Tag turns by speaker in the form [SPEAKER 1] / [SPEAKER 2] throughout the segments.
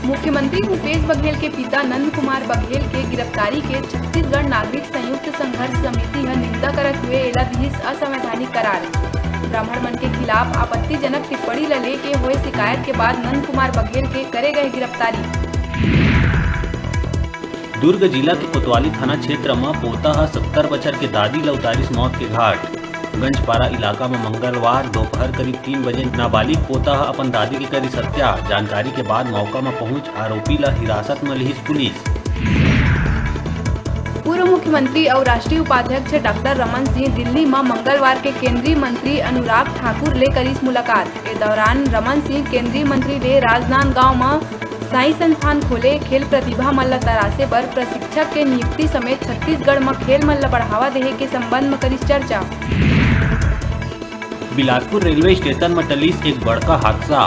[SPEAKER 1] मुख्यमंत्री भूपेश बघेल के पिता नंद कुमार बघेल के गिरफ्तारी के छत्तीसगढ़ नागरिक संयुक्त संघर्ष समिति है निंदा करत हुए एला दिहिस असंवैधानिक करार। ब्राह्मण मन के खिलाफ आपत्तिजनक टिप्पणी ल लेके हुए शिकायत के बाद नंद कुमार बघेल के करे गए गिरफ्तारी।
[SPEAKER 2] दुर्ग जिला के कोतवाली थाना क्षेत्र में पोता 70 बछर के दादी ल उतारिस मौत के घाट। गंजपारा इलाका में मंगलवार दोपहर करीब 3 बजे नाबालिग पोता अपन दादी की करिस हत्या। जानकारी के बाद मौका में पहुंच आरोपी ला हिरासत में लिहिस पुलिस।
[SPEAKER 1] पूर्व मुख्यमंत्री और राष्ट्रीय उपाध्यक्ष डॉक्टर रमन सिंह दिल्ली में मंगलवार के केंद्रीय मंत्री अनुराग ठाकुर ले करिस मुलाकात। इस दौरान रमन सिंह केंद्रीय मंत्री ले राजनांदगांव में साई संस्थान खोले खेल प्रतिभा मन ल तरासे बर प्रशिक्षक के नियुक्ति समेत छत्तीसगढ़ में खेल मन ल बढ़ावा देहे के संबंध में करिस चर्चा।
[SPEAKER 2] बिलासपुर रेलवे स्टेशन में टलिस एक बड़का हादसा।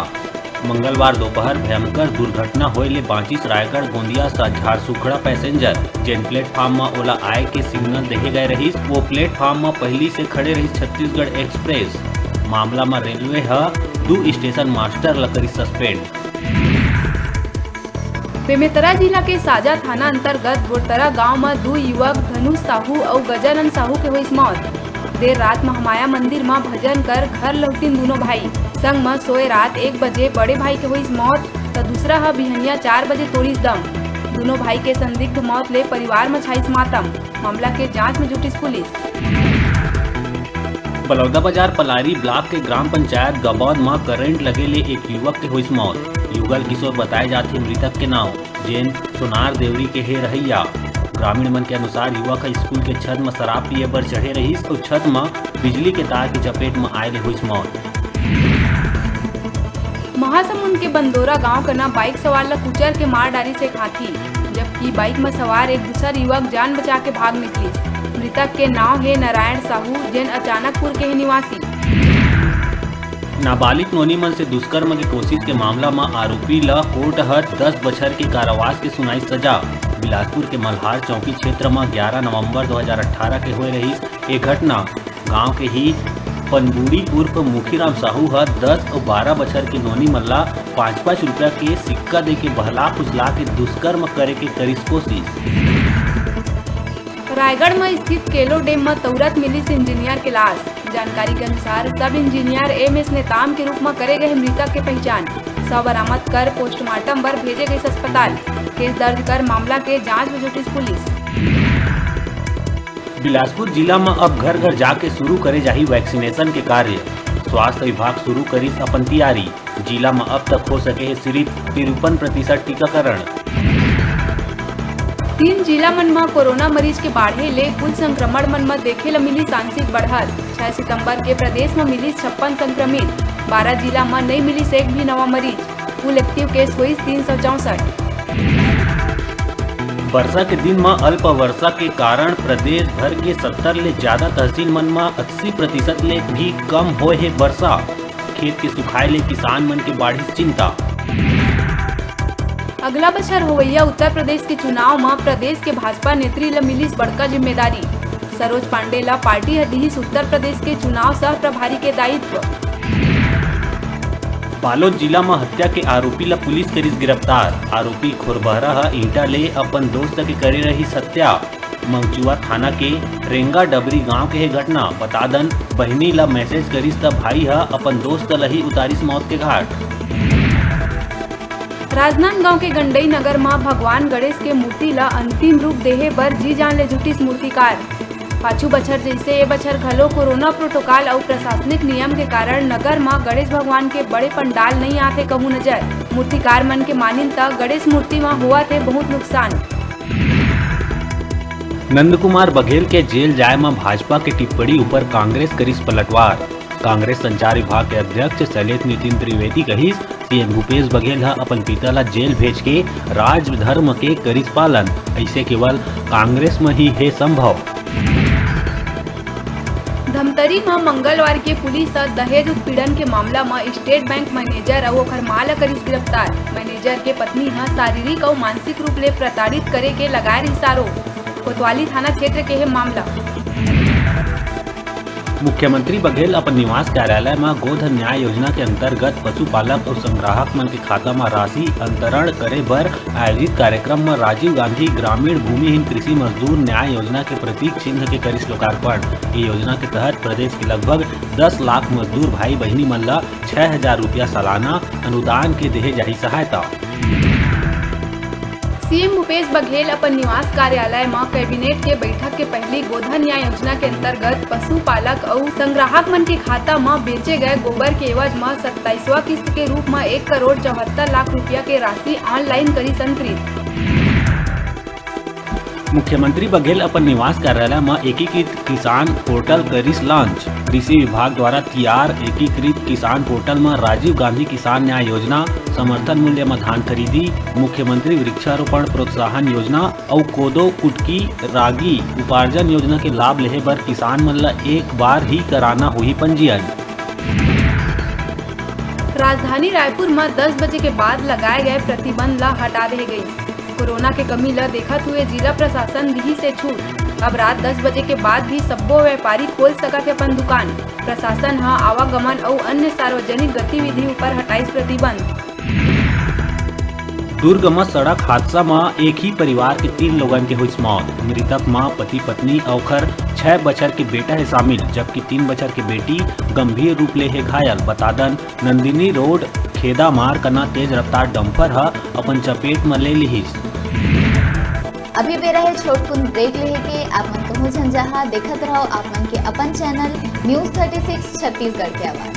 [SPEAKER 2] मंगलवार दोपहर भयंकर दुर्घटना होए ले बांचिस रायगढ़ गोंदिया सा झारसुखड़ा पैसेंजर। जेन प्लेटफॉर्म में ओला आए के सिग्नल देखे गए रहिस वो प्लेटफॉर्म में पहली से खड़े रहिस छत्तीसगढ़ एक्सप्रेस। मामला में रेलवे ह 2 स्टेशन मास्टर ल करिस सस्पेंड।
[SPEAKER 1] बेमेतरा जिला के साजा थाना अंतर्गत बोरतरा गांव में 2 युवक धनुष साहू और गजानन साहू के हुई मौत। देर रात महामाया मंदिर में भजन कर घर लौटिन दोनों भाई संग में सोए रात 1 बजे बड़े भाई के हुई मौत तो दूसरा है बिहनिया 4 बजे तोड़िस दम। दोनों भाई के संदिग्ध मौत ले परिवार में छाइस मातम। मामला के जांच में जुटिस पुलिस।
[SPEAKER 2] बलौदाबाजार पलारी ब्लॉक के ग्राम पंचायत गबौद में करंट लगे ले एक युवक के हुई मौत। युगल किशोर बताए जाते मृतक के नाम जेन सोनार देवरी के हे रहैया। ग्रामीण मन के अनुसार युवक स्कूल के छत में शराब पिए पर चढ़े रहिस और छत में बिजली के तार की चपेट में आए ले हुई मौत।
[SPEAKER 1] महासमुंद के बंदोरा गांव कना बाइक सवार ला कुचल के मार डाली से हाथी, जबकि बाइक में सवार एक दूसरा युवक जान बचा के भाग निकली। मृतक के नाम है नारायण साहू जेन अचानकपुर के निवासी।
[SPEAKER 2] नाबालिग नोनी मन से दुष्कर्म की कोशिश के मामला में आरोपी ला कोर्ट हर 10 बछर के कारावास के सुनाई सजा। बिलासपुर के मल्हार चौकी क्षेत्र में 11 नवंबर 2018 के हुए रही एक घटना। गांव के ही पनबुड़ी पूर्व मुखीराम साहू 10 और 12 बछर के नोनी मल्ला 5-5 रुपया के सिक्का दे के बहला फुसला के दुष्कर्म करे के करिस कोशिश।
[SPEAKER 1] रायगढ़ में स्थित केलो डैम में तुरंत मिली इंजीनियर के लाश। जानकारी के अनुसार सब इंजीनियर MS नेताम के रूप में करे गए मृतक के पहचान शव बरामद कर पोस्टमार्टम पर भेजे गए अस्पताल। केस दर्ज कर मामला के जांच में जुटी पुलिस।
[SPEAKER 2] बिलासपुर जिला में अब घर घर जाके शुरू करे जाही वैक्सीनेशन के कार्य। स्वास्थ्य विभाग शुरू करिस अपन तैयारी। जिला में अब तक हो सके सिर्फ 53% टीकाकरण।
[SPEAKER 1] 3 जिला मन में कोरोना मरीज के बाढ़े ले कुल संक्रमण मन में देखे ल मिली आंशिक बढ़त। 6 सितंबर के प्रदेश में मिली 56 संक्रमित। 12 जिला में नहीं मिली एक भी नवा मरीज। कुल एक्टिव केस हुई 364।
[SPEAKER 2] वर्षा के दिन में अल्प वर्षा के कारण प्रदेश भर के 70 ले ज्यादा तहसील मन में 80% ले भी कम होए है वर्षा। खेत के सुखाए ले किसान मन के बाढ़ी चिंता।
[SPEAKER 1] अगला बछर होवैया उत्तर प्रदेश के चुनाव में प्रदेश के भाजपा नेत्री ल मिली बड़का जिम्मेदारी। सरोज पांडे ला पार्टी दिहिस उत्तर प्रदेश के चुनाव सह प्रभारी के दायित्व।
[SPEAKER 2] बालोद जिला में हत्या के आरोपी ला पुलिस करिस गिरफ्तार। आरोपी खोरबहरा ईंटा ले अपन दोस्त के करे रही हत्या। मंगचुआ थाना के रेंगा डबरी गांव के घटना। बतादन बहनी ला मैसेज करिस त भाई अपन दोस्त लही उतारिस मौत के घाट।
[SPEAKER 1] राजनांदगांव के गंडई नगर में भगवान गणेश के मूर्ति ला अंतिम रूप देहे बर जी जान ले जुटिस मूर्तिकार। पाछू बछर जैसे ए बछर घलो कोरोना प्रोटोकॉल और प्रशासनिक नियम के कारण नगर में गणेश भगवान के बड़े पंडाल नहीं आते कहूँ नजर। मूर्तिकार मन के मानिन तक गणेश मूर्ति में हुआ थे बहुत नुकसान।
[SPEAKER 2] नंद कुमार बघेल के जेल जाए में भाजपा के टिप्पणी ऊपर कांग्रेस करिस पलटवार। कांग्रेस संचार विभाग के अध्यक्ष शैलेश नितिन त्रिवेदी कहिस सीएम भूपेश बघेल अपन पिता ला जेल भेज के राज धर्म के करिस पालन। ऐसे केवल कांग्रेस में ही है संभव।
[SPEAKER 1] धमतरी में मंगलवार के पुलिस दहेज उत्पीड़न के मामला में स्टेट बैंक मैनेजर और ओकर माल करिस गिरफ्तार। मैनेजर के पत्नी शारीरिक और मानसिक रूप ले प्रताड़ित करे के लगाए आरोप। कोतवाली थाना क्षेत्र के है मामला।
[SPEAKER 2] मुख्यमंत्री बघेल अपन निवास कार्यालय में गोधन न्याय योजना के अंतर्गत पशुपालक और संग्राहक मन के खाता में राशि अंतरण करे बर आयोजित कार्यक्रम में राजीव गांधी ग्रामीण भूमिहीन कृषि मजदूर न्याय योजना के प्रतीक चिन्ह के करिस लोकार्पण। ये योजना के तहत प्रदेश के लगभग 10 लाख मजदूर भाई बहनी मन ला 6,000 रुपया सालाना अनुदान के देहे जाही सहायता।
[SPEAKER 1] सीएम भूपेश बघेल अपन निवास कार्यालय में कैबिनेट के बैठक के पहली गोधन न्याय योजना के अंतर्गत पशुपालक और संग्राहक मन के खाता में बेचे गए गोबर के एवज में 27वां किस्त के रूप में 1,74,00,000 रुपया के राशि ऑनलाइन करी संकलित।
[SPEAKER 2] मुख्यमंत्री बघेल अपन निवास कार्यालय में एकीकृत किसान पोर्टल करिस लॉन्च। कृषि विभाग द्वारा तैयार एकीकृत किसान पोर्टल में राजीव गांधी किसान न्याय योजना, समर्थन मूल्य में धान खरीदी, मुख्यमंत्री वृक्षारोपण प्रोत्साहन योजना और कोदो कुटकी रागी उपार्जन योजना के लाभ लेहे बर किसान मन ला एक बार ही कराना हुई पंजीयन।
[SPEAKER 1] राजधानी रायपुर में 10 बजे के बाद लगाए गए प्रतिबंध ला हटा दे गई। कोरोना के कमी ला देखत हुए जिला प्रशासन दी से छूट। अब रात 10 बजे के बाद भी सब्बो व्यापारी खोल सकत अपन दुकान। प्रशासन हा आवागमन और अन्य सार्वजनिक गतिविधि ऊपर हटाइस प्रतिबंध।
[SPEAKER 2] दुर्ग में सड़क हादसा में एक ही परिवार के 3 लोगन के हुई मौत। मृतक मां पति पत्नी और 6 बछर के बेटा है शामिल, जबकि 3 बछर के बेटी गंभीर रूप ले है घायल। बतादन नंदिनी रोड खेदा मार कना तेज रफ्तार डंपर हा अपन चपेट में ले लिहिस।
[SPEAKER 3] अभी बेरा है छोटकुन ब्रेक लेहे के आप मन कहूँ झंझाहा देखत रहो आप मन के अपन चैनल न्यूज़ 36 छत्तीसगढ़ के आवाज।